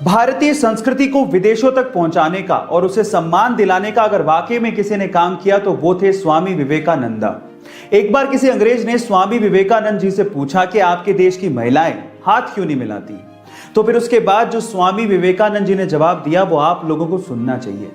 भारतीय संस्कृति को विदेशों तक पहुंचाने का और उसे सम्मान दिलाने का अगर वाकई में किसी ने काम किया तो वो थे स्वामी विवेकानंद। एक बार किसी अंग्रेज ने स्वामी विवेकानंद जी से पूछा कि आपके देश की महिलाएं हाथ क्यों नहीं मिलाती। तो फिर उसके बाद जो स्वामी विवेकानंद जी ने जवाब दिया वो आप लोगों को सुनना चाहिए।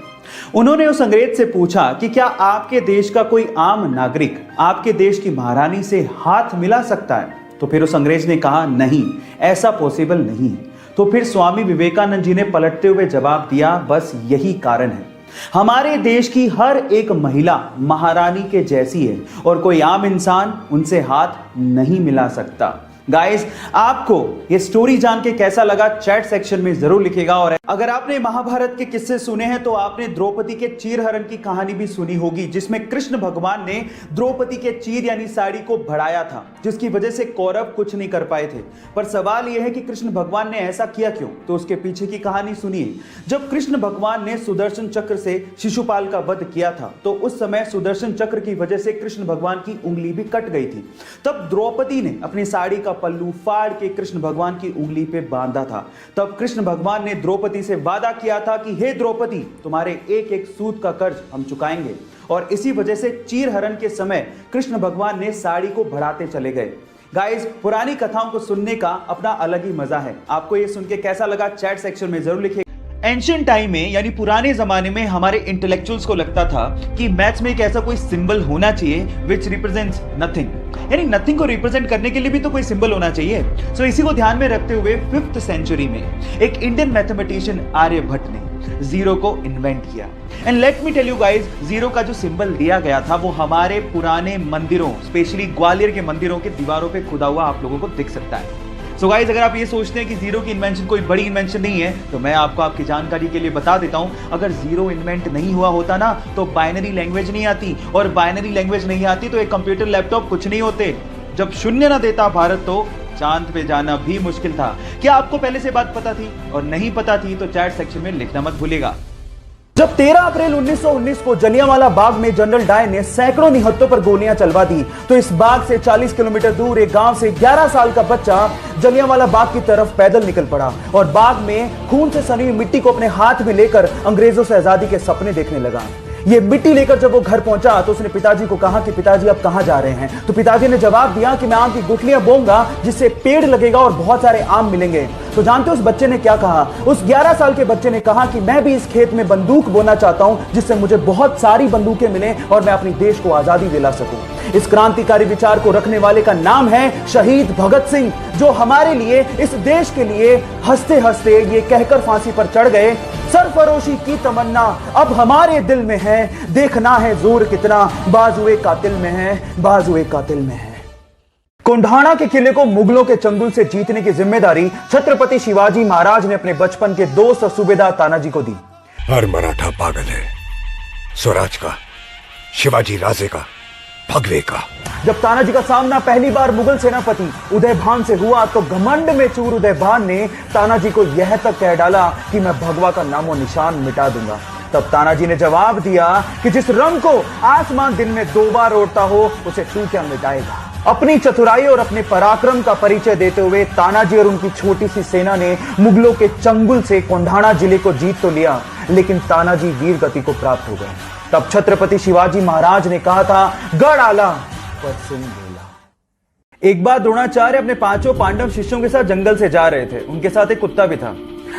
उन्होंने उस अंग्रेज से पूछा कि क्या आपके देश का कोई आम नागरिक आपके देश की महारानी से हाथ मिला सकता है। तो फिर उस अंग्रेज ने कहा नहीं, ऐसा पॉसिबल नहीं है। तो फिर स्वामी विवेकानंद जी ने पलटते हुए जवाब दिया, बस यही कारण है, हमारे देश की हर एक महिला महारानी के जैसी है और कोई आम इंसान उनसे हाथ नहीं मिला सकता। गाइस, आपको ये स्टोरी जान के कैसा लगा चैट सेक्शन में जरूर लिखिएगा। और अगर आपने महाभारत के किस्से सुने हैं तो आपने द्रौपदी के चीरहरण की कहानी भी सुनी होगी, जिसमें कृष्ण भगवान ने द्रौपदी के चीर यानी साड़ी को बढ़ाया था, जिसकी वजह से कौरव कुछ नहीं कर पाए थे। पर सवाल यह है कि कृष्ण भगवान ने ऐसा किया क्यों, तो उसके पीछे की कहानी सुनिए। जब कृष्ण भगवान ने सुदर्शन चक्र से शिशुपाल का वध किया था तो उस समय सुदर्शन चक्र की वजह से कृष्ण भगवान की उंगली भी कट गई थी। तब द्रौपदी ने अपनी साड़ी का पल्लू फाड़ के कृष्ण भगवान की उंगली पे बांधा था। तब कृष्ण भगवान ने द्रौपदी से वादा किया था कि हे द्रौपदी, तुम्हारे एक एक सूत का कर्ज हम चुकाएंगे। और इसी वजह से चीरहरण के समय कृष्ण भगवान ने साड़ी को बढ़ाते चले गए। गाइस, पुरानी कथाओं को सुनने का अपना अलग ही मजा है। आपको ये सुन के कैसा लगा चैट सेक्शन में जरूर लिखिए। एंशिएंट टाइम में यानी पुराने जमाने में हमारे इंटेलेक्चुअल्स को लगता था कि मैथ्स में एक ऐसा कोई सिंबल होना चाहिए विच रिप्रेजेंट्स नथिंग, यानी नथिंग को रिप्रेजेंट करने के लिए भी तो कोई सिंबल होना चाहिए। सो इसी को ध्यान में रखते हुए 5th सेंचुरी में एक इंडियन मैथमेटिशियन आर्यभट्ट ने जीरो को इन्वेंट किया। And let me tell you guys, zero का जो सिंबल दिया गया था वो हमारे पुराने मंदिरों, स्पेशली ग्वालियर के मंदिरों के दीवारों पे खुदा हुआ आप लोगों को दिख सकता है। सो गाइस, अगर आप ये सोचते हैं कि जीरो की इन्वेंशन कोई बड़ी इन्वेंशन नहीं है तो मैं आपको आपकी जानकारी के लिए बता देता हूं, अगर जीरो इन्वेंट नहीं हुआ होता ना तो बाइनरी लैंग्वेज नहीं आती, और बाइनरी लैंग्वेज नहीं आती तो एक कंप्यूटर लैपटॉप कुछ नहीं होते। जब शून्य ना देता भारत तो चांद पे जाना भी मुश्किल था। क्या आपको पहले से बात पता थी? और नहीं पता थी तो चैट सेक्शन में लिखना मत भूलिएगा। जब 13 अप्रैल 1919 को जलियांवाला बाग में जनरल डायर ने सैकड़ों निहत्तों पर गोलियां चलवा दी तो इस बाग से 40 किलोमीटर दूर एक गांव से 11 साल का बच्चा जलियांवाला बाग की तरफ पैदल निकल पड़ा और बाग में खून से सनी हुई मिट्टी को अपने हाथ में लेकर अंग्रेजों से आजादी के सपने देखने लगा। ये मिट्टी लेकर जब वो घर पहुंचा तो उसने पिताजी को कहा कि पिताजी आप कहां जा रहे हैं। तो पिताजी ने जवाब दिया कि मैं आम की गुठलियां बोऊंगा जिससे पेड़ लगेगा और बहुत सारे आम मिलेंगे। तो जानते हो उस बच्चे ने क्या कहा? उस 11 साल के बच्चे ने कहा कि मैं भी इस खेत में बंदूक बोना चाहता हूं जिससे मुझे बहुत सारी बंदूकें मिलें और मैं अपने देश को आजादी दिला सकूं। इस क्रांतिकारी विचार को रखने वाले का नाम है शहीद भगत सिंह, जो हमारे लिए, इस देश के लिए हंसते हंसते ये कहकर फांसी पर चढ़ गए, सरफरोशी की तमन्ना अब हमारे दिल में है, देखना है जोर कितना बाजुए कातिल में है, बाजुए कातिल में है। कोंढाणा के किले को मुगलों के चंगुल से जीतने की जिम्मेदारी छत्रपति शिवाजी महाराज ने अपने बचपन के दोस्त और सूबेदार तानाजी को दी। हर मराठा पागल है स्वराज का, शिवाजी राजे का, भगवे का। जब तानाजी का सामना पहली बार मुगल सेनापति उदयभान से हुआ तो घमंड में चूर उदयभान ने तानाजी को यह तक कह डाला कि मैं भगवा का नामो निशान मिटा दूंगा। तब तानाजी ने जवाब दिया कि जिस रंग को आसमान दिन में 2 बार ओढ़ता हो उसे तू क्या मिटाएगा। अपनी चतुराई और अपने पराक्रम का परिचय देते हुए तानाजी और उनकी छोटी सी सेना ने मुगलों के चंगुल से कोंढाणा जिले को जीत तो लिया, लेकिन तानाजी वीर गति को प्राप्त हो गए। तब छत्रपति शिवाजी महाराज ने कहा था, गढ़ आला पर सिंह बोला। एक बार द्रोणाचार्य अपने 5 पांडव शिष्यों के साथ जंगल से जा रहे थे। उनके साथ एक कुत्ता भी था।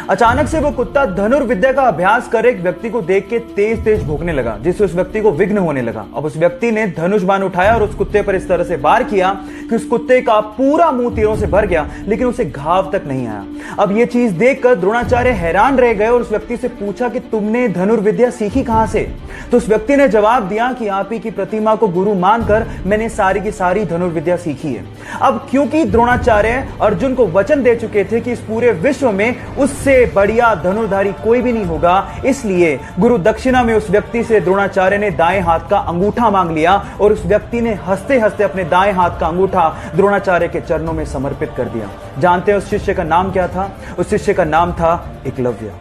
अचानक से वो कुत्ता धनुर्विद्या का अभ्यास कर एक व्यक्ति को देख के तेज तेज भौंकने लगा, जिससे उस व्यक्ति को विघ्न होने लगा। अब उस व्यक्ति ने धनुष बाण उठाया और उस कुत्ते पर इस तरह से वार किया कि उस कुत्ते का पूरा मुंह तीरों से भर गया, लेकिन उसे घाव तक नहीं आया। अब ये चीज देखकर द्रोणाचार्य हैरान रह गए और उस व्यक्ति से पूछा कि तुमने धनुर्विद्या सीखी कहां से? तो उस व्यक्ति ने जवाब दिया कि आप ही की प्रतिमा को गुरु मानकर मैंने सारी की सारी धनुर्विद्या सीखी है। अब क्योंकि द्रोणाचार्य अर्जुन को वचन दे चुके थे कि इस पूरे विश्व में उससे बढ़िया धनुर्धारी कोई भी नहीं होगा, इसलिए गुरु दक्षिणा में उस व्यक्ति से द्रोणाचार्य ने दाएं हाथ का अंगूठा मांग लिया और उस व्यक्ति ने हंसते हंसते अपने दाएं हाथ का अंगूठा द्रोणाचार्य के चरणों में समर्पित कर दिया। जानते हैं उस शिष्य का नाम क्या था? उस शिष्य का नाम था एकलव्य।